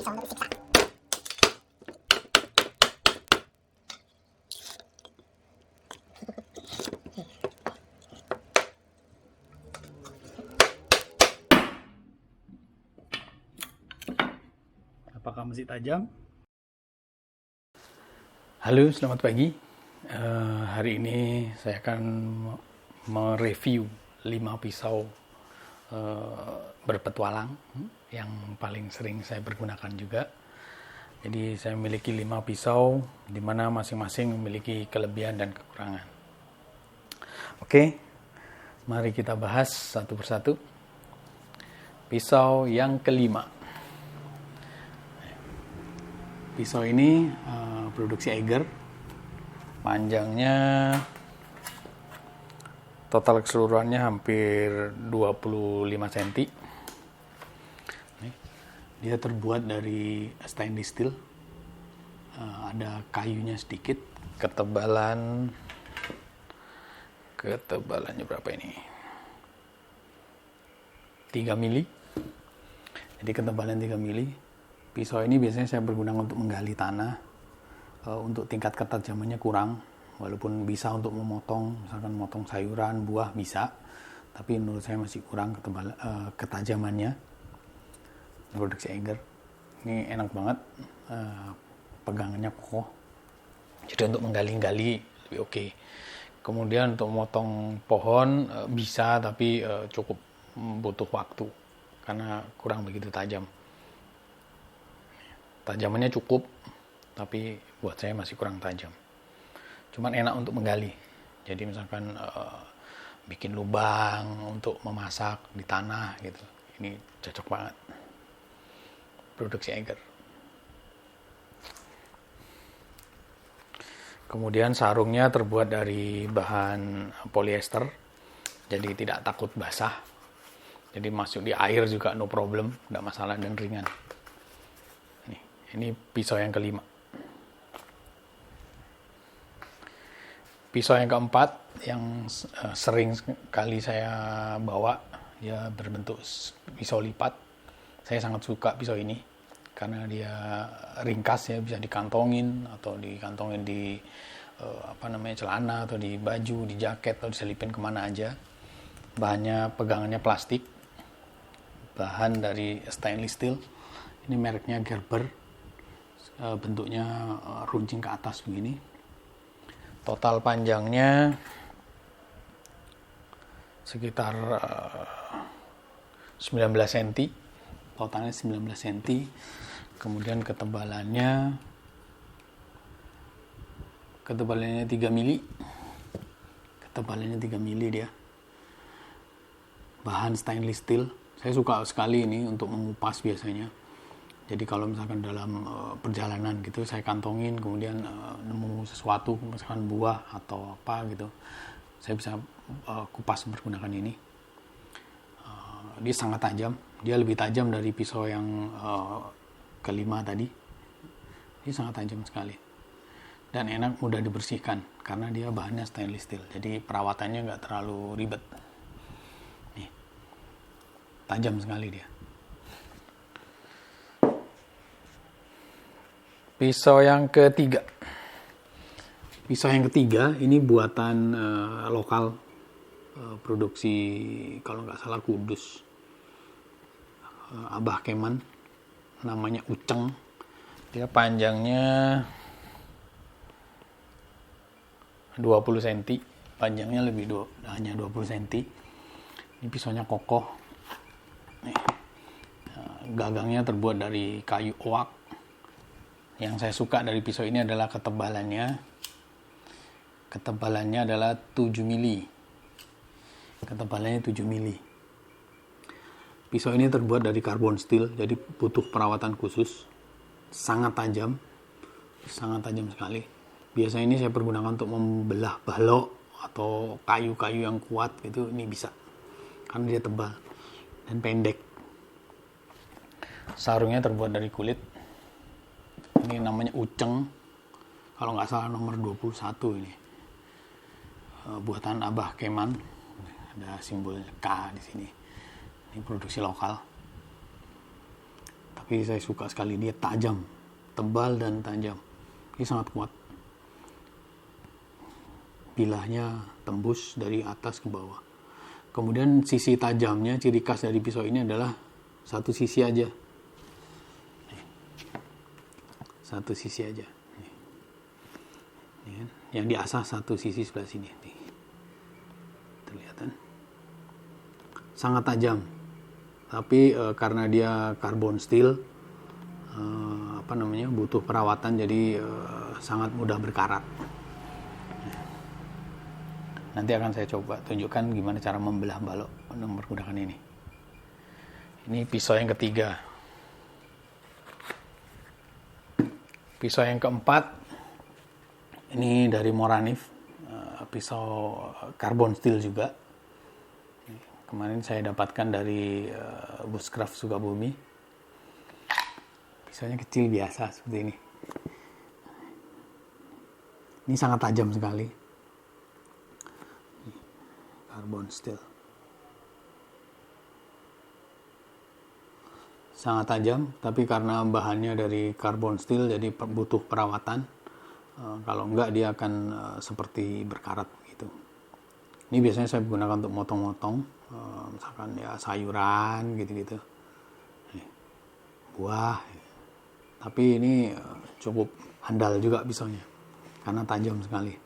pisau untuk disiksa. Apakah masih tajam? Halo, selamat pagi. Hari ini saya akan mereview 5 pisau berpetualang yang paling sering saya pergunakan juga. Jadi saya memiliki 5 pisau di mana masing-masing memiliki kelebihan dan kekurangan. Oke, mari kita bahas satu persatu. Pisau yang kelima. Pisau ini produksi Eiger, panjangnya total keseluruhannya hampir 25 cm. Dia terbuat dari stainless steel, ada kayunya sedikit, ketebalannya berapa ini? 3 mili. Jadi ketebalan 3 mili. Pisau ini biasanya saya berguna untuk menggali tanah. Untuk tingkat ketajamannya kurang, walaupun bisa untuk memotong, misalkan memotong sayuran, buah bisa, tapi menurut saya masih kurang ketajamannya. Produksi Eiger ini enak banget, pegangannya kokoh, jadi untuk menggali-gali lebih oke. Kemudian untuk memotong pohon bisa, tapi cukup butuh waktu karena kurang begitu tajam. Tajamannya cukup, tapi buat saya masih kurang tajam. Cuman enak untuk menggali. Jadi misalkan bikin lubang untuk memasak di tanah gitu. Ini cocok banget. Produksi Eiger. Kemudian sarungnya terbuat dari bahan polyester. Jadi tidak takut basah. Jadi masuk di air juga no problem, tidak masalah dan ringan. Ini pisau yang kelima. Pisau yang keempat yang sering kali saya bawa, dia berbentuk pisau lipat. Saya sangat suka pisau ini karena dia ringkas ya, bisa dikantongin atau dikantongin di celana atau di baju, di jaket atau diselipin kemana aja. Bahannya, pegangannya plastik, bahan dari stainless steel. Ini mereknya Gerber. Bentuknya runcing ke atas begini. Total panjangnya sekitar 19 cm. Totalnya 19 cm. Kemudian ketebalannya 3 mili. Ketebalannya 3 mili dia. Bahan stainless steel. Saya suka sekali ini untuk mengupas biasanya. Jadi kalau misalkan dalam perjalanan gitu saya kantongin, kemudian nemu sesuatu, misalkan buah atau apa gitu, saya bisa kupas menggunakan ini. Dia sangat tajam, dia lebih tajam dari pisau yang kelima tadi. Dia sangat tajam sekali dan enak, mudah dibersihkan karena dia bahannya stainless steel. Jadi perawatannya nggak terlalu ribet. Nih, tajam sekali dia. Pisau yang ketiga. Pisau yang ketiga ini buatan lokal, produksi kalau nggak salah Kudus, Abah Keman, namanya Uceng. Dia panjangnya 20 cm, panjangnya hanya 20 cm. Ini pisaunya kokoh. Nih, gagangnya terbuat dari kayu oak. Yang saya suka dari pisau ini adalah ketebalannya. Ketebalannya adalah 7 mili. Ketebalannya 7 mili. Pisau ini terbuat dari karbon steel, jadi butuh perawatan khusus. Sangat tajam. Sangat tajam sekali. Biasanya ini saya pergunakan untuk membelah balok atau kayu-kayu yang kuat gitu, ini bisa. Karena dia tebal dan pendek. Sarungnya terbuat dari kulit. Ini namanya Uceng, kalau nggak salah nomor 21 ini. Buatan Abah Keman, ada simbol K di sini. Ini produksi lokal. Tapi saya suka sekali, dia tajam, tebal dan tajam. Ini sangat kuat. Bilahnya tembus dari atas ke bawah. Kemudian sisi tajamnya, ciri khas dari pisau ini adalah satu sisi aja. Satu sisi aja. Yang diasah satu sisi sebelah sini. Terlihat kan? Sangat tajam. Tapi karena dia carbon steel, butuh perawatan, jadi sangat mudah berkarat. Nanti akan saya coba tunjukkan gimana cara membelah balok menggunakan ini. Ini pisau yang ketiga. Pisau yang keempat, ini dari Moranif, pisau carbon steel juga. Kemarin saya dapatkan dari Bushcraft Sukabumi. Pisaunya kecil biasa seperti ini. Ini sangat tajam sekali. Carbon steel. Sangat tajam, tapi karena bahannya dari carbon steel jadi butuh perawatan. Kalau enggak dia akan seperti berkarat gitu. Ini biasanya saya gunakan untuk motong-motong, misalkan ya sayuran gitu-gitu, buah. Tapi ini cukup handal juga pisaunya karena tajam sekali.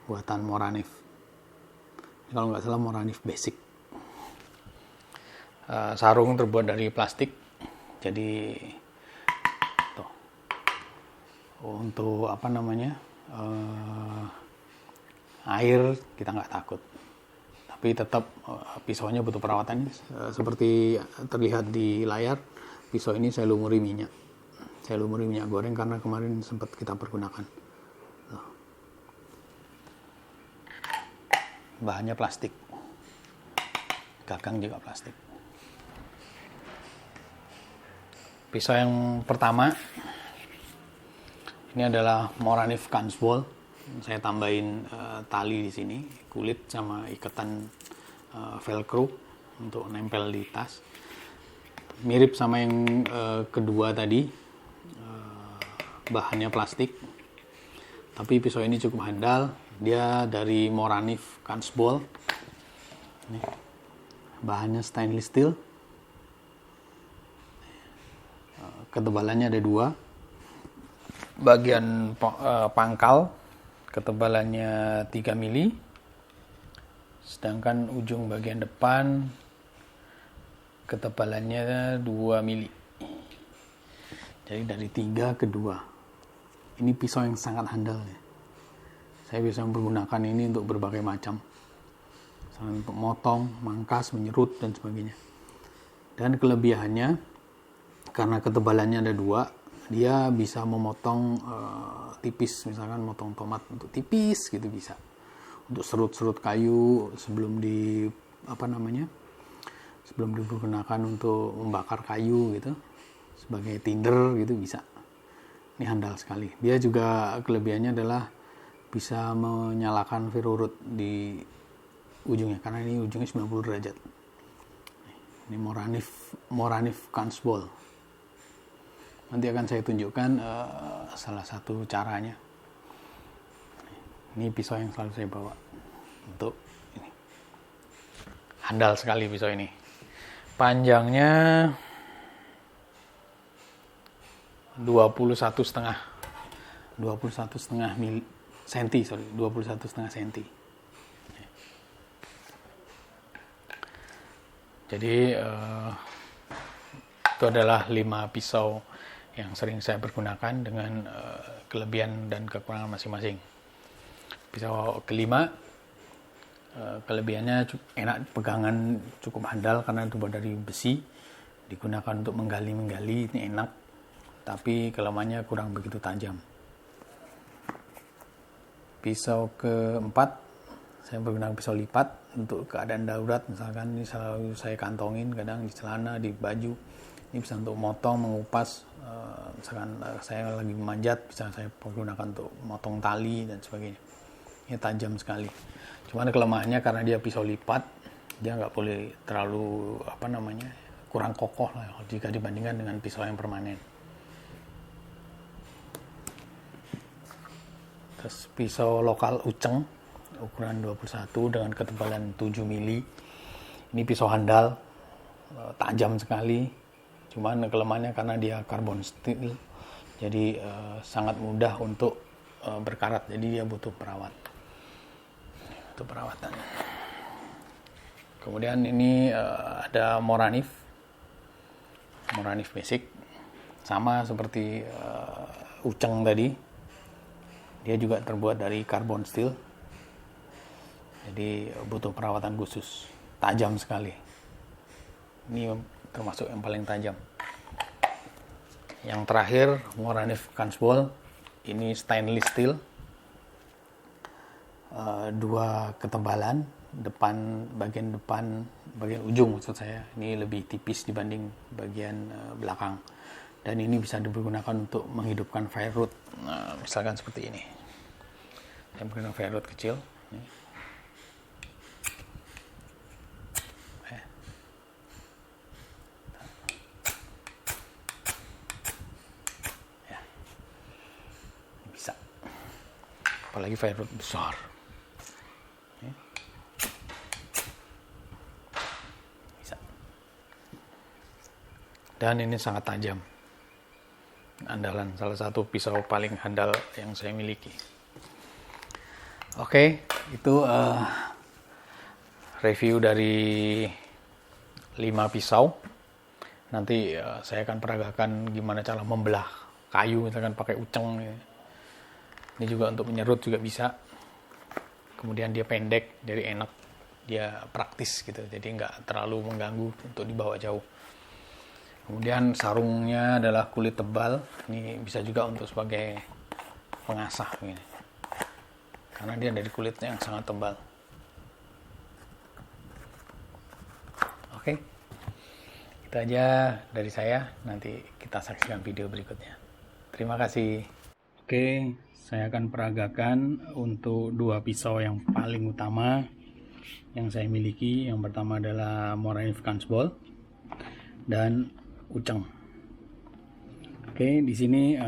Buatan Moranif. Kalau nggak salah Moranif Basic. Sarung terbuat dari plastik. Jadi tuh, untuk air kita nggak takut. Tapi tetap pisaunya butuh perawatan. Seperti terlihat di layar, pisau ini saya lumuri minyak. Saya lumuri minyak goreng karena kemarin sempat kita pergunakan. Bahannya plastik, gagang juga plastik. Pisau yang pertama ini adalah Moranif Kansbol. Saya tambahin tali di sini, kulit sama ikatan velcro untuk nempel di tas. Mirip sama yang kedua tadi, bahannya plastik. Tapi pisau ini cukup handal. Dia dari Moranif Kansbol. Bahannya stainless steel. Ketebalannya ada 2. Bagian pangkal ketebalannya 3 mili. Sedangkan ujung bagian depan ketebalannya 2 mili. Jadi dari 3 ke 2. Ini pisau yang sangat handal ya. Saya bisa menggunakan ini untuk berbagai macam. Misalnya untuk motong, mangkas, menyerut, dan sebagainya. Dan kelebihannya, karena ketebalannya ada 2, dia bisa memotong tipis. Misalkan motong tomat untuk tipis gitu bisa. Untuk serut-serut kayu sebelum sebelum digunakan untuk membakar kayu gitu. Sebagai tinder gitu bisa. Ini handal sekali. Dia juga kelebihannya adalah bisa menyalakan virurut di ujungnya karena ini ujungnya 90 derajat. Ini Moranif Kansbol. Nanti akan saya tunjukkan salah satu caranya. Ini pisau yang selalu saya bawa untuk ini. Handal sekali pisau ini. Panjangnya 21,5 senti. Jadi itu adalah 5 pisau yang sering saya pergunakan dengan kelebihan dan kekurangan masing-masing. Pisau kelima, kelebihannya enak, pegangan cukup handal karena terbuat dari besi, digunakan untuk menggali, ini enak, tapi kelemahannya kurang begitu tajam. Pisau keempat, saya menggunakan pisau lipat untuk keadaan darurat, misalkan ini selalu saya kantongin kadang di celana, di baju. Ini bisa untuk motong, mengupas, misalkan saya lagi memanjat, bisa saya gunakan untuk motong tali dan sebagainya. Ini tajam sekali. Cuman kelemahannya karena dia pisau lipat, Dia nggak boleh terlalu kurang kokoh lah jika dibandingkan dengan pisau yang permanen. Terus pisau lokal Uceng ukuran 21 dengan ketebalan 7 mili. Ini pisau handal, tajam sekali. Cuman kelemahannya karena dia karbon steel, jadi sangat mudah untuk berkarat. Jadi dia butuh perawatan. Kemudian ini ada Moranif Basic, sama seperti Uceng tadi. Dia juga terbuat dari karbon steel, jadi butuh perawatan khusus. Tajam sekali. Ini termasuk yang paling tajam. Yang terakhir Moranif Kansbol, ini stainless steel, 2 ketebalan, bagian ujung maksud saya, ini lebih tipis dibanding bagian belakang, dan ini bisa digunakan untuk menghidupkan firewood. Nah, misalkan seperti ini, saya menggunakan firewood kecil ini. Ya, bisa, apalagi firewood besar. Dan ini sangat tajam. Andalan, salah satu pisau paling handal yang saya miliki. Oke, itu review dari 5 pisau. Nanti saya akan peragakan gimana cara membelah kayu, misalkan pakai Uceng. Ini juga untuk menyerut juga bisa. Kemudian dia pendek, jadi enak. Dia praktis gitu, jadi nggak terlalu mengganggu untuk dibawa jauh. Kemudian sarungnya adalah kulit tebal. Ini bisa juga untuk sebagai pengasah begini, karena dia dari kulitnya yang sangat tebal. Oke, itu aja dari saya. Nanti kita saksikan video berikutnya. Terima kasih. Oke, saya akan peragakan untuk 2 pisau yang paling utama yang saya miliki. Yang pertama adalah Moranif Kansbol dan Uceng. Oke, di sini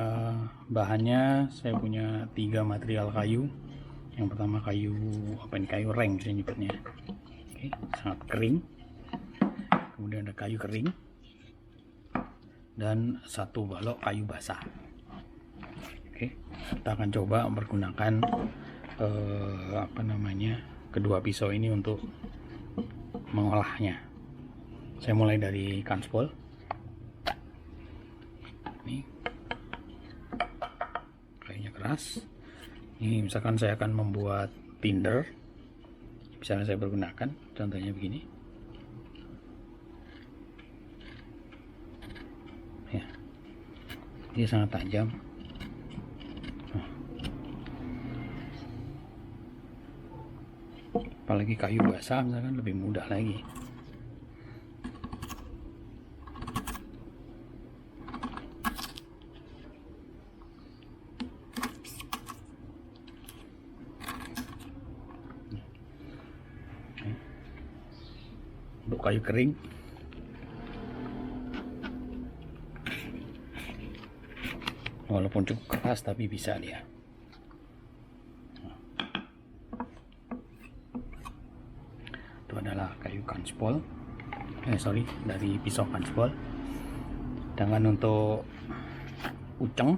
bahannya saya punya 3 material kayu. Yang pertama kayu reng saya nyebutnya. Oke, sangat kering. Kemudian ada kayu kering dan 1 balok kayu basah. Oke, kita akan coba menggunakan kedua pisau ini untuk mengolahnya. Saya mulai dari Kansbol. Ini kayaknya keras. Ini misalkan saya akan membuat tinder, misalnya saya bergunakan contohnya begini ya, dia sangat tajam. Apalagi kayu basah misalkan lebih mudah lagi. Untuk kayu kering, walaupun cukup keras tapi bisa dia. Itu adalah kayu Kansbol, dari pisau Kansbol. Dengan untuk Uceng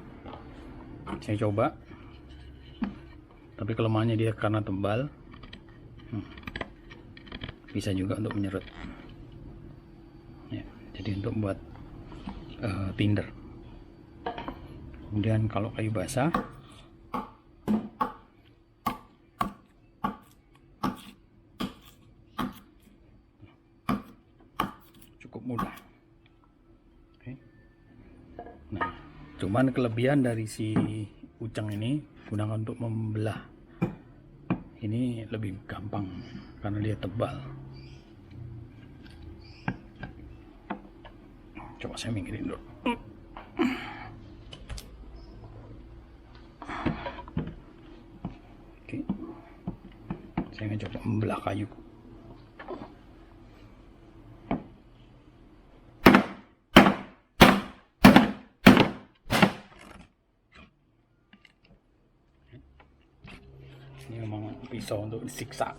saya coba, tapi kelemahannya dia karena tebal. Bisa juga untuk menyerut ya, jadi untuk buat tinder. Kemudian kalau kayu basah cukup mudah. Oke. Nah, cuman kelebihan dari si Uceng ini gunakan untuk membelah ini lebih gampang karena dia tebal. Coba saya minggirin dulu. Oke, saya akan coba membelah kayu. Ini memang pisau untuk disiksa.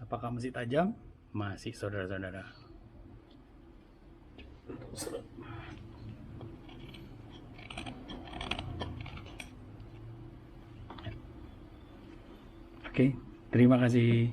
Apakah masih tajam? Masih, saudara-saudara. Oke, terima kasih.